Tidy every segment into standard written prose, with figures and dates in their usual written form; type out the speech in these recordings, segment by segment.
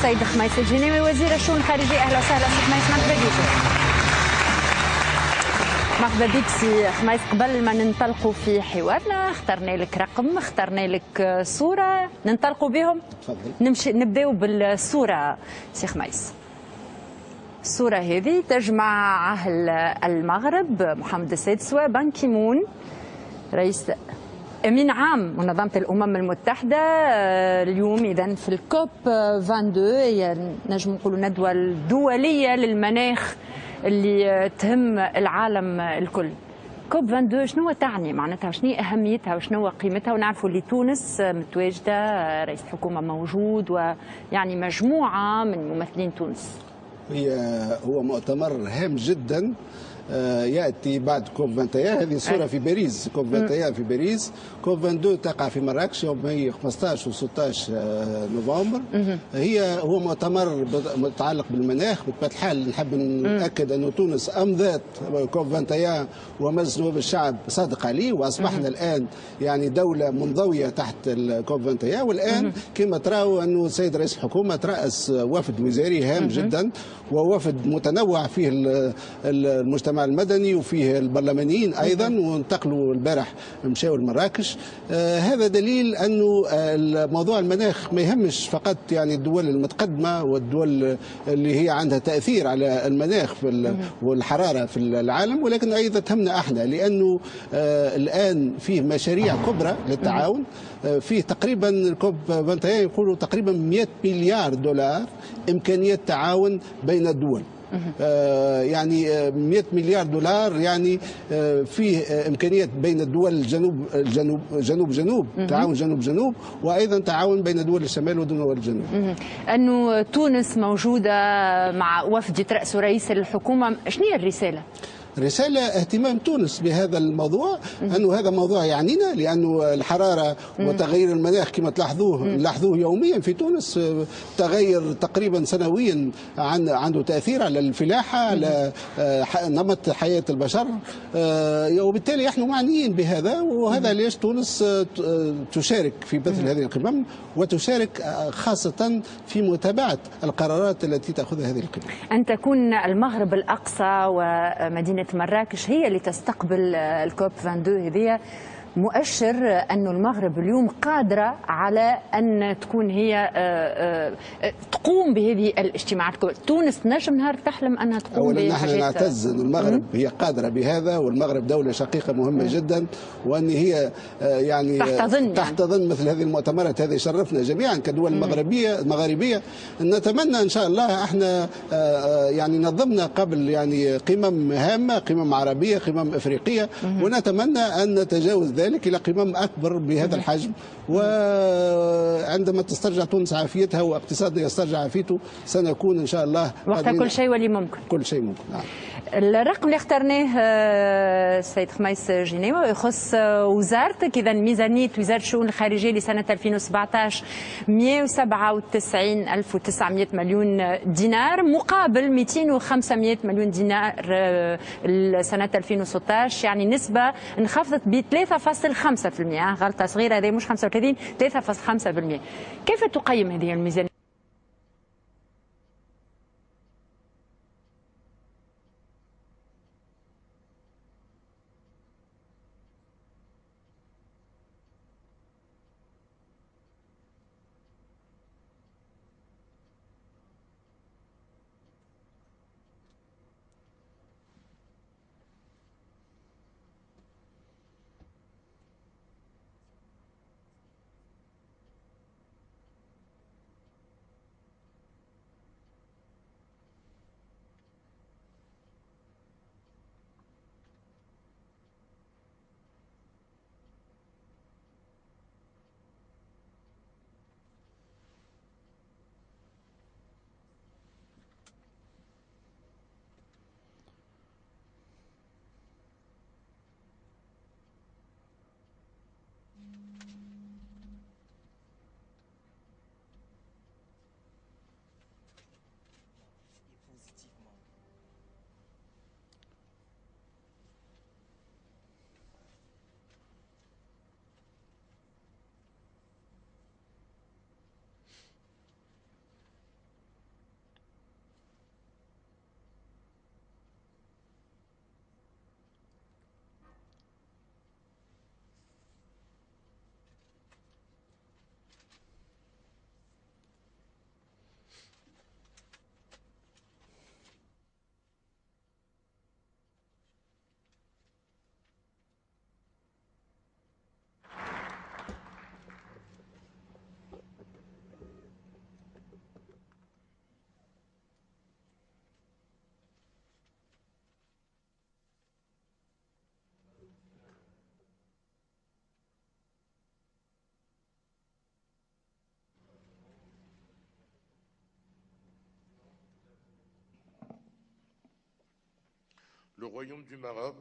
السيد خميس الجناوي وزير الشؤون الخارجية. أهلا وسهلا سي خميس، مرحبا بك. مرحبا بك سي خميس. قبل ما ننطلقوا في حوارنا اخترنا لك رقم، اخترنا لك صورة ننطلقوا بهم. تفضل. نبداو بالصورة سي خميس. الصورة هذه تجمع أهل المغرب محمد السادس وبان كيمون رئيس أمين عام منظمة الأمم المتحدة اليوم إذن في الكوب 22، هي نجم نقولوا ندوة الدولية للمناخ اللي تهم العالم الكل. كوب 22 شنو تعني معناتها، شنو أهميتها وشنو قيمتها؟ ونعرفوا اللي تونس متواجدة، رئيس الحكومة موجود ويعني مجموعة من ممثلين تونس. هو مؤتمر هام جدا ياتي بعد كوب 21. هذه صوره في باريس، كوب 21 في باريس، كوب 22 تقع في مراكش يوم 15 و 16 نوفمبر. هو مؤتمر متعلق بالمناخ. بطبيعه الحال نحب ناكد انه تونس امضت كوب 21 ومجلس نواب الشعب صادق عليه، واصبحنا الان يعني دوله منضويه تحت الكوب 21. والان كما تراوا انه السيد رئيس الحكومه تراس وفد وزاري هام جدا، ووفد متنوع فيه المجتمع المدني وفيه البرلمانيين ايضا، وانتقلوا البارح مشاو لمراكش. هذا دليل انه موضوع المناخ ما يهمش فقط يعني الدول المتقدمه والدول اللي هي عندها تاثير على المناخ والحراره في العالم، ولكن ايضا تهمنا احنا، لانه الان فيه مشاريع كبرى للتعاون. فيه تقريبا الكوب 21 يقولوا تقريبا 100 مليار دولار امكانيه تعاون بين الدول. يعني 100 مليار دولار، يعني فيه امكانيات بين الدول الجنوب تعاون جنوب، وايضا تعاون بين دول الشمال ودول الجنوب. انه تونس موجوده مع وفد يترأسه رئيس الحكومه، شنو هي الرساله؟ رسالة اهتمام تونس بهذا الموضوع، أنه هذا موضوع يعنينا، لأنه الحرارة وتغير المناخ كما نلاحظوه يوميا في تونس، تغير تقريبا سنويا عنده تأثير على الفلاحة، على نمط حياة البشر، وبالتالي نحن معنيين بهذا. وهذا ليش تونس تشارك في مثل هذه القمم، وتشارك خاصة في متابعة القرارات التي تأخذها هذه القمم. أن تكون المغرب الأقصى ومدينة مراكش هي اللي تستقبل الكوب 22 هذه مؤشر أن المغرب اليوم قادرة على أن تكون هي تقوم بهذه الاجتماعات. تونس نجم نهار تحلم أنها تقوم بهذه الحاجات. أولا نحن نعتز أن المغرب هي قادرة بهذا، والمغرب دولة شقيقة مهمة جدا، وأن هي يعني تحتضن مثل هذه المؤتمرات. هذا يشرفنا جميعا كدول مغاربية. نتمنى إن شاء الله احنا يعني نظمنا قبل يعني قمم هامة، قمم عربية، قمم إفريقية، ونتمنى أن نتجاوز ذلك إلى قمم أكبر بهذا الحجم. وعندما تسترجع تونس عافيتها واقتصادنا يسترجع عافيته، سنكون إن شاء الله وقتها كل شيء ولي ممكن. كل شيء ممكن. نعم. الرقم اللي اخترناه السيد خميس جناوي يخص وزارتك. إذا ميزانية وزارة الشؤون الخارجية لسنة 2017 197,900 مليون دينار، مقابل 200 مليون دينار لسنة 2016، يعني نسبة انخفضت ب 3.5%. غلطة صغيرة، هذه مش 35، 3.5%. كيف تقيم هذه الميزانية؟ Le Royaume du Maroc,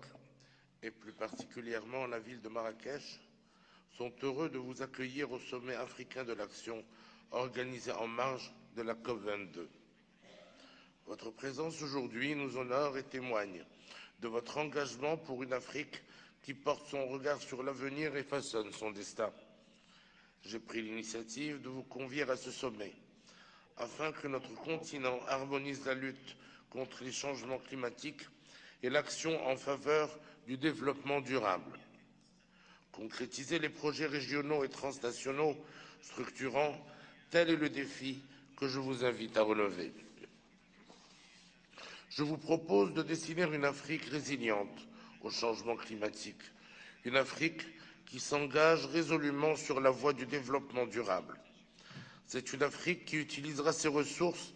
et plus particulièrement la ville de Marrakech, sont heureux de vous accueillir au sommet africain de l'action organisé en marge de la COP22. Votre présence aujourd'hui nous honore et témoigne de votre engagement pour une Afrique qui porte son regard sur l'avenir et façonne son destin. J'ai pris l'initiative de vous convier à ce sommet afin que notre continent harmonise la lutte contre les changements climatiques et l'action en faveur du développement durable. Concrétiser les projets régionaux et transnationaux structurants, tel est le défi que je vous invite à relever. Je vous propose de dessiner une Afrique résiliente au changement climatique, une Afrique qui s'engage résolument sur la voie du développement durable. C'est une Afrique qui utilisera ses ressources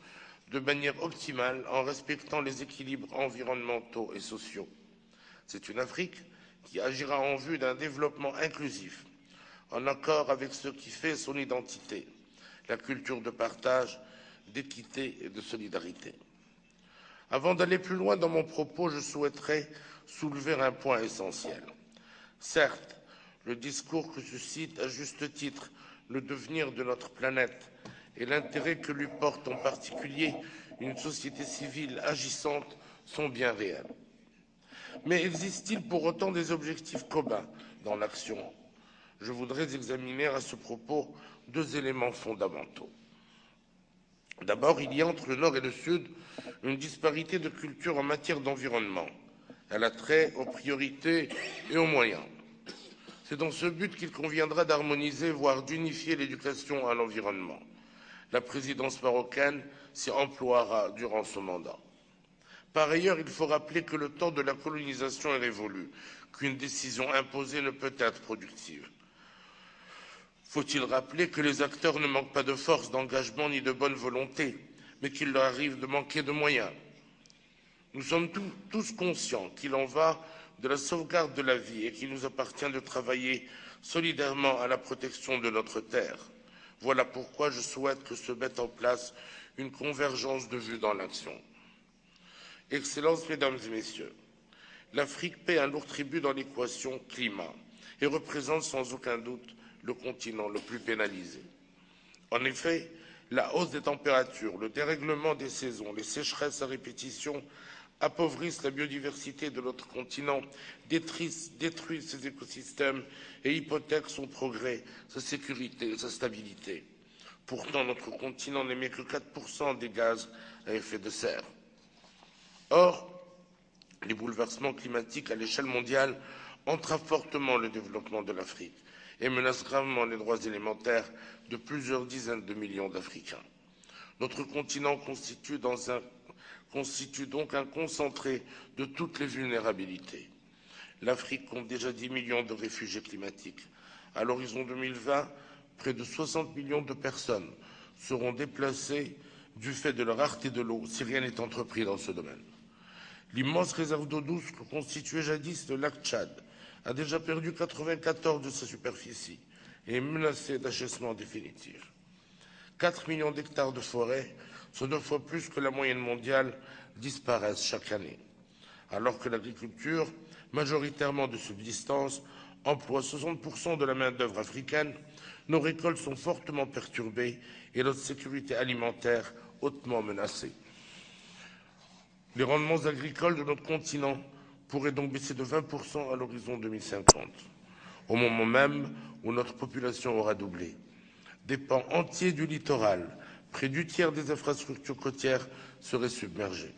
de manière optimale en respectant les équilibres environnementaux et sociaux. C'est une Afrique qui agira en vue d'un développement inclusif, en accord avec ce qui fait son identité, la culture de partage, d'équité et de solidarité. Avant d'aller plus loin dans mon propos, je souhaiterais soulever un point essentiel. Certes, le discours que suscite à juste titre le devenir de notre planète et l'intérêt que lui porte en particulier une société civile agissante sont bien réels. Mais existe-t-il pour autant des objectifs communs dans l'action? Je voudrais examiner à ce propos deux éléments fondamentaux. D'abord, il y a entre le Nord et le Sud une disparité de culture en matière d'environnement. Elle a trait aux priorités et aux moyens. C'est dans ce but qu'il conviendra d'harmoniser, voire d'unifier l'éducation à l'environnement. La présidence marocaine s'y emploiera durant ce mandat. Par ailleurs, il faut rappeler que le temps de la colonisation est révolu, qu'une décision imposée ne peut être productive. Faut-il rappeler que les acteurs ne manquent pas de force, d'engagement ni de bonne volonté, mais qu'il leur arrive de manquer de moyens. Nous sommes tous conscients qu'il en va de la sauvegarde de la vie et qu'il nous appartient de travailler solidairement à la protection de notre terre. Voilà pourquoi je souhaite que se mette en place une convergence de vues dans l'action. Excellences, Mesdames et Messieurs, l'Afrique paie un lourd tribut dans l'équation climat et représente sans aucun doute le continent le plus pénalisé. En effet, la hausse des températures, le dérèglement des saisons, les sécheresses à répétition appauvrissent la biodiversité de notre continent, détruisent ses écosystèmes et hypothèquent son progrès, sa sécurité et sa stabilité. Pourtant, notre continent n'émet que 4% des gaz à effet de serre. Or, les bouleversements climatiques à l'échelle mondiale entravent fortement le développement de l'Afrique et menacent gravement les droits élémentaires de plusieurs dizaines de millions d'Africains. Notre continent constitue donc un concentré de toutes les vulnérabilités. L'Afrique compte déjà 10 millions de réfugiés climatiques. À l'horizon 2020, près de 60 millions de personnes seront déplacées du fait de la rareté de l'eau si rien n'est entrepris dans ce domaine. L'immense réserve d'eau douce que constituait jadis le lac Tchad a déjà perdu 94% de sa superficie et est menacé d'achèvement définitif. 4 millions d'hectares de forêt, soit 2 fois plus que la moyenne mondiale, disparaissent chaque année. Alors que l'agriculture, majoritairement de subsistance, emploie 60% de la main-d'œuvre africaine, nos récoltes sont fortement perturbées et notre sécurité alimentaire hautement menacée. Les rendements agricoles de notre continent pourraient donc baisser de 20% à l'horizon 2050, au moment même où notre population aura doublé. Des pans entiers du littoral, près du tiers des infrastructures côtières, seraient submergés.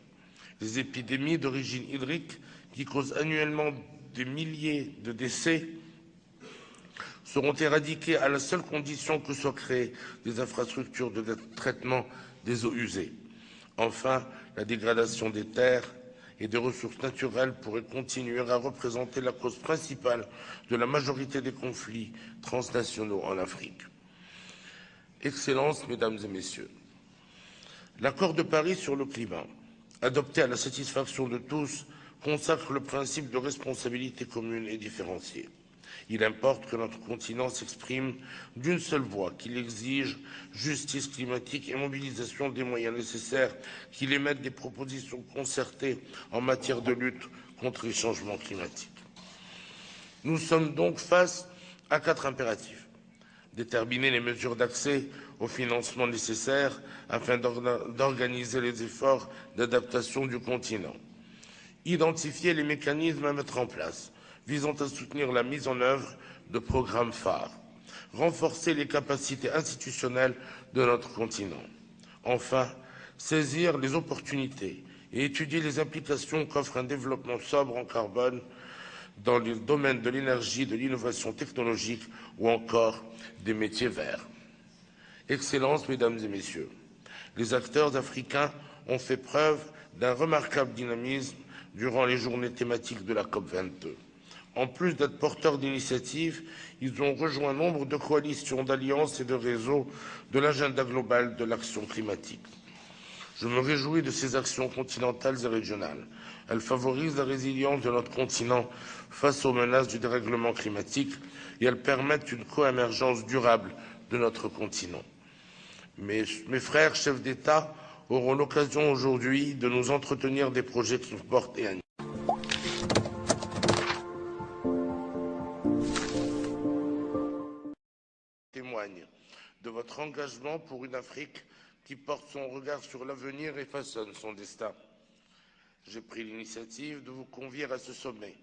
Les épidémies d'origine hydrique, qui causent annuellement des milliers de décès, seront éradiquées à la seule condition que soient créées des infrastructures de traitement des eaux usées. Enfin, la dégradation des terres et des ressources naturelles pourrait continuer à représenter la cause principale de la majorité des conflits transnationaux en Afrique. Excellences, Mesdames et Messieurs, l'accord de Paris sur le climat, adopté à la satisfaction de tous, consacre le principe de responsabilité commune et différenciée. Il importe que notre continent s'exprime d'une seule voix, qu'il exige justice climatique et mobilisation des moyens nécessaires, qu'il émette des propositions concertées en matière de lutte contre les changements climatiques. Nous sommes donc face à 4 impératifs. Déterminer les mesures d'accès au financement nécessaires afin d'organiser les efforts d'adaptation du continent. Identifier les mécanismes à mettre en place visant à soutenir la mise en œuvre de programmes phares. Renforcer les capacités institutionnelles de notre continent. Enfin, saisir les opportunités et étudier les implications qu'offre un développement sobre en carbone dans le domaine de l'énergie, de l'innovation technologique ou encore des métiers verts. Excellences, Mesdames et Messieurs, les acteurs africains ont fait preuve d'un remarquable dynamisme durant les journées thématiques de la COP22. En plus d'être porteurs d'initiatives, ils ont rejoint nombre de coalitions, d'alliances et de réseaux de l'agenda global de l'action climatique. Je me réjouis de ces actions continentales et régionales. Elles favorisent la résilience de notre continent face aux menaces du dérèglement climatique et elles permettent une coémergence durable de notre continent. Mes frères chefs d'État auront l'occasion aujourd'hui de nous entretenir des projets qui nous portent et animent. Témoigne de votre engagement pour une Afrique qui porte son regard sur l'avenir et façonne son destin. J'ai pris l'initiative de vous convier à ce sommet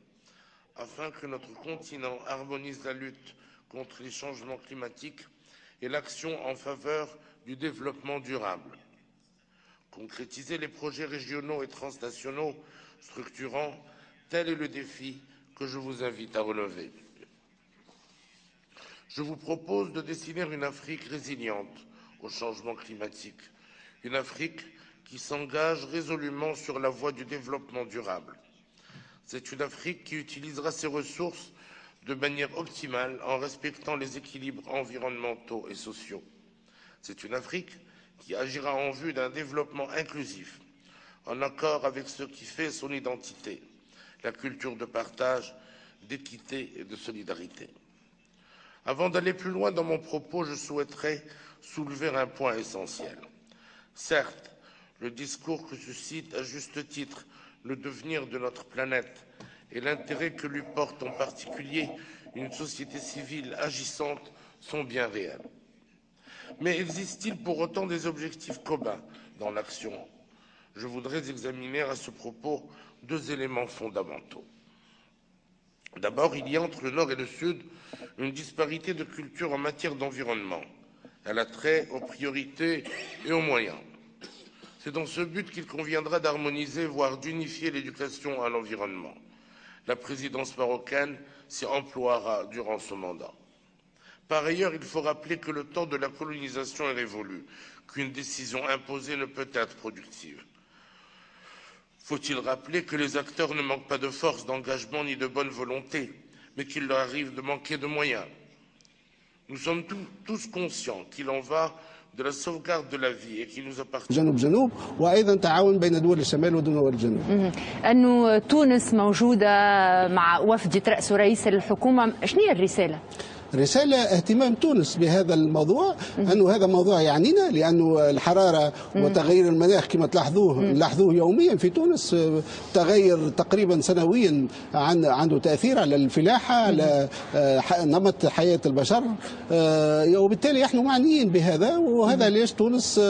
afin que notre continent harmonise la lutte contre les changements climatiques et l'action en faveur du développement durable. Concrétiser les projets régionaux et transnationaux structurants, tel est le défi que je vous invite à relever. Je vous propose de dessiner une Afrique résiliente au changement climatique, une Afrique qui s'engage résolument sur la voie du développement durable. C'est une Afrique qui utilisera ses ressources de manière optimale en respectant les équilibres environnementaux et sociaux. C'est une Afrique qui agira en vue d'un développement inclusif, en accord avec ce qui fait son identité, la culture de partage, d'équité et de solidarité. Avant d'aller plus loin dans mon propos, je souhaiterais soulever un point essentiel. Certes, le discours que suscite à juste titre le devenir de notre planète et l'intérêt que lui porte en particulier une société civile agissante sont bien réels. Mais existe-t-il pour autant des objectifs communs dans l'action? Je voudrais examiner à ce propos 2 éléments fondamentaux. D'abord, il y a entre le Nord et le Sud une disparité de culture en matière d'environnement. Elle a trait aux priorités et aux moyens. C'est dans ce but qu'il conviendra d'harmoniser, voire d'unifier l'éducation à l'environnement. La présidence marocaine s'y emploiera durant ce mandat. Par ailleurs, il faut rappeler que le temps de la colonisation est révolu, qu'une décision imposée ne peut être productive. Faut-il rappeler que les acteurs ne manquent pas de force, d'engagement ni de bonne volonté, mais qu'il leur arrive de manquer de moyens. Nous sommes tous conscients qu'il en va de la sauvegarde de la vie et qu'il nous appartient. جنوب وايضا تعاون بين دول الشمال ودول الجنوب. انه تونس موجوده مع وفد يترأسه رئيس الحكومه، شنو هي الرساله؟ رسالة اهتمام تونس بهذا الموضوع، أنه هذا موضوع يعنينا، لأنه الحرارة وتغير المناخ كما نلاحظوه يوميا في تونس، تغير تقريبا سنويا عنده تأثير على الفلاحة، على نمط حياة البشر، وبالتالي نحن معنيين بهذا. وهذا ليش تونس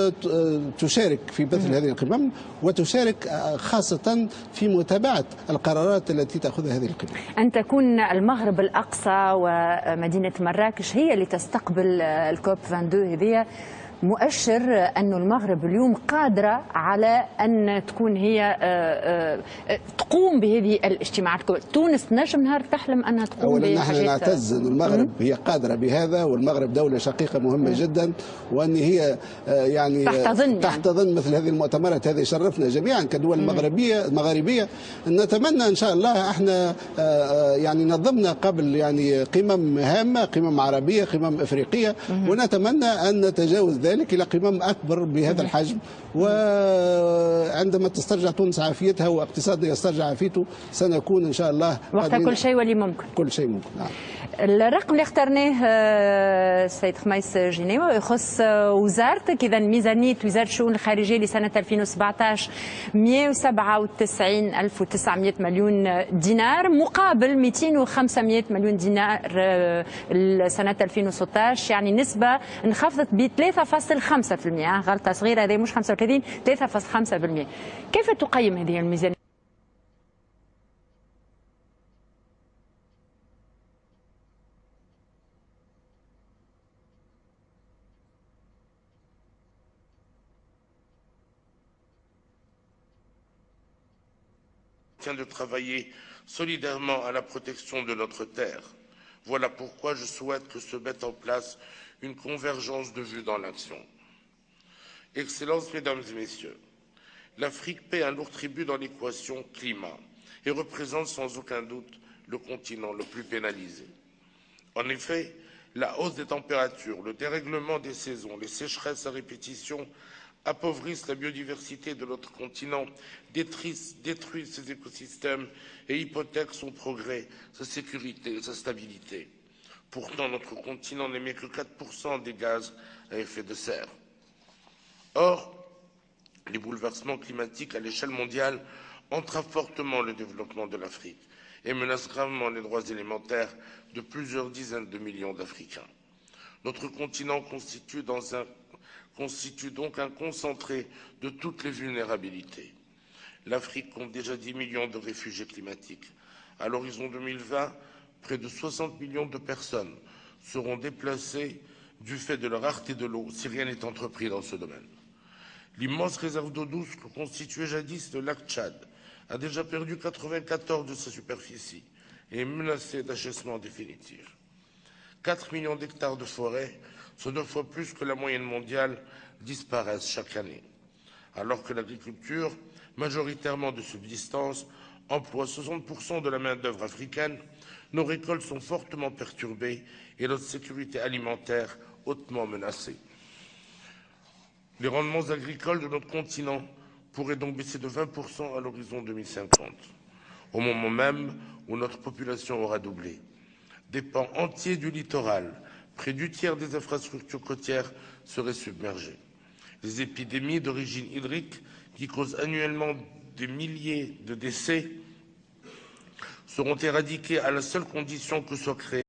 تشارك في بث هذه القمم، وتشارك خاصة في متابعة القرارات التي تأخذها هذه القمم. أن تكون المغرب الأقصى ومدينة مراكش هي اللي تستقبل الكوب 22 هذه مؤشر أن المغرب اليوم قادرة على أن تكون هي تقوم بهذه الاجتماعات. تونس نجم نهار تحلم أنها تقوم بهذه. أولا نحن نعتز أن المغرب هي قادرة بهذا، والمغرب دولة شقيقة مهمة جدا، وأن هي يعني تحتضن مثل هذه المؤتمرات. هذا يشرفنا جميعا كدول مغاربية. نتمنى إن شاء الله احنا يعني نظمنا قبل يعني قمم هامة، قمم عربية، قمم إفريقية، ونتمنى أن نتجاوز ذلك ذلك إلى قمم أكبر بهذا الحجم، وعندما تسترجع تونس عافيتها واقتصادها يسترجع عافيته سنكون إن شاء الله وقتها كل شيء ولي ممكن. كل شيء ممكن. نعم. الرقم اللي اخترناه السيد خميس جنيوة يخص وزارتك، إذا ميزانية وزارة الشؤون الخارجية لسنة 2017 197,900 مليون دينار مقابل 200,500 مليون دينار سنة 2016، يعني نسبة انخفضت ب 3.5%. غلطة صغيرة هذه مش 35، 3.5%. كيف تقيم هذه الميزانية؟ de travailler solidairement à la protection de notre terre. Voilà pourquoi je souhaite que se mette en place une convergence de vues dans l'action. Excellences, Mesdames et Messieurs, l'Afrique paie un lourd tribut dans l'équation climat et représente sans aucun doute le continent le plus pénalisé. En effet, la hausse des températures, le dérèglement des saisons, les sécheresses à répétition appauvrissent la biodiversité de notre continent, détruisent ses écosystèmes et hypothèquent son progrès, sa sécurité et sa stabilité. Pourtant, notre continent n'émet que 4% des gaz à effet de serre. Or, les bouleversements climatiques à l'échelle mondiale entravent fortement le développement de l'Afrique et menacent gravement les droits élémentaires de plusieurs dizaines de millions d'Africains. Notre continent constitue donc un concentré de toutes les vulnérabilités. L'Afrique compte déjà 10 millions de réfugiés climatiques. À l'horizon 2020, près de 60 millions de personnes seront déplacées du fait de la rareté de l'eau si rien n'est entrepris dans ce domaine. L'immense réserve d'eau douce que constituait jadis le lac Tchad a déjà perdu 94 de sa superficie et est menacée d'achèvement définitif. 4 millions d'hectares de forêt, soit 2 fois plus que la moyenne mondiale, disparaissent chaque année. Alors que l'agriculture, majoritairement de subsistance, emploie 60% de la main-d'œuvre africaine, nos récoltes sont fortement perturbées et notre sécurité alimentaire hautement menacée. Les rendements agricoles de notre continent pourraient donc baisser de 20% à l'horizon 2050, au moment même où notre population aura doublé. Des pans entiers du littoral, près du tiers des infrastructures côtières, seraient submergés. Les épidémies d'origine hydrique, qui causent annuellement des milliers de décès, seront éradiquées à la seule condition que soit créée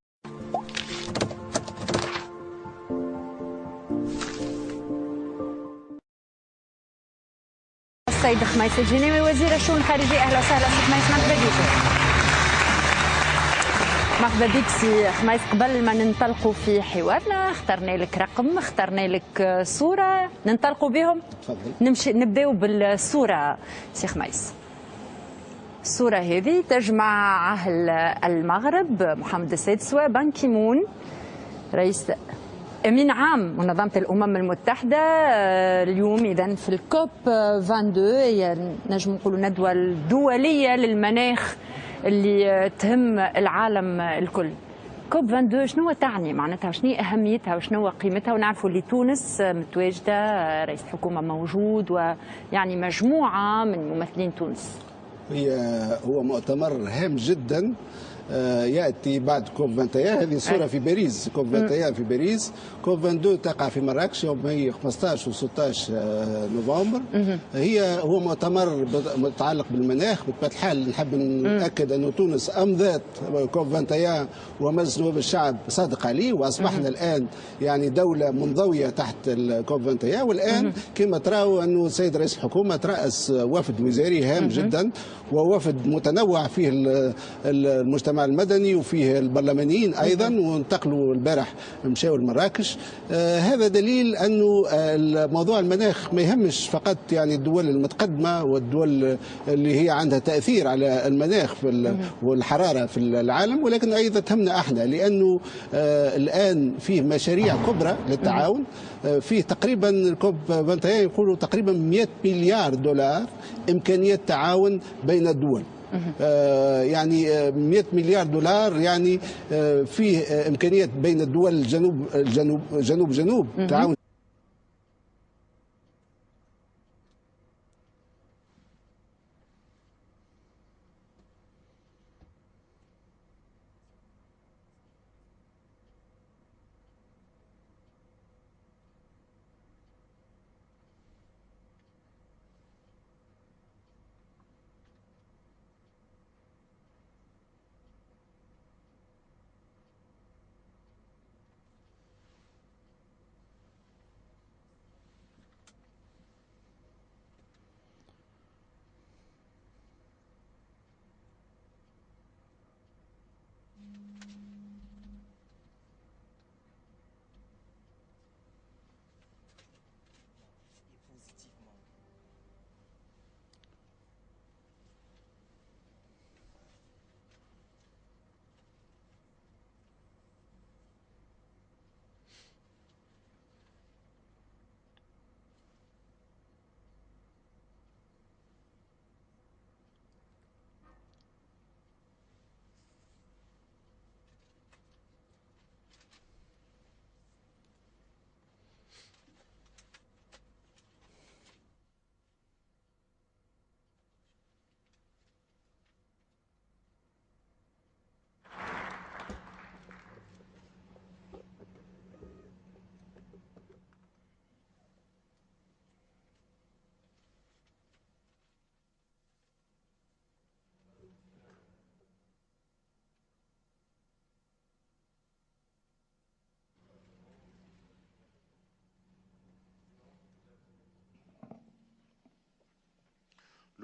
السيد خميس الجنيوي وزير الشؤون الخارجية. أهلا وسهلا سي خميس، مرحبا بك. مرحبا بك سي خميس. قبل ما ننطلقوا في حوارنا اخترنا لك رقم، اخترنا لك صورة ننطلقوا بهم. تفضل. نبداو بالصورة سي خميس. الصورة هذه تجمع أهل المغرب محمد السادس وبان كيمون رئيس أمين عام منظمة الأمم المتحدة اليوم إذن في الكوب 22، هي نجم نقولوا ندوة الدولية للمناخ اللي تهم العالم الكل. كوب 22 شنو تعني معناتها، شنو أهميتها وشنو قيمتها؟ ونعرفوا اللي تونس متواجدة، رئيس الحكومة موجود ويعني مجموعة من ممثلين تونس. هو مؤتمر هام جدا ياتي بعد كوب 21. هذه صوره في باريس، كوب 21 في باريس، كوب 22 تقع في مراكش يوم 15 و 16 نوفمبر. هو مؤتمر متعلق بالمناخ. بطبيعه الحال نحب ناكد انه تونس امضت كوب 21 ومجلس نواب الشعب صادق عليه، واصبحنا الان يعني دوله منضويه تحت الكوب 21. والان كما تراوا انه السيد رئيس الحكومه تراس وفد وزاري هام جدا، ووفد متنوع فيه المجتمع المدني وفيه البرلمانيين ايضا، وانتقلوا البارح مشاو لمراكش. هذا دليل انه موضوع المناخ ما يهمش فقط يعني الدول المتقدمه والدول اللي هي عندها تاثير على المناخ والحراره في العالم، ولكن ايضا تهمنا احنا، لانه الان فيه مشاريع كبرى للتعاون. فيه تقريبا الكوب 21 يقولوا تقريبا 100 مليار دولار امكانيه تعاون بين الدول. يعني 100 مليار دولار، يعني فيه امكانيات بين الدول الجنوب تعاون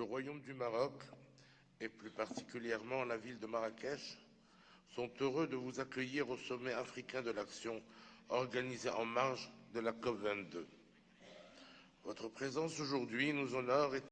Le Royaume du Maroc, et plus particulièrement la ville de Marrakech, sont heureux de vous accueillir au sommet africain de l'action organisé en marge de la COP22. Votre présence aujourd'hui nous honore et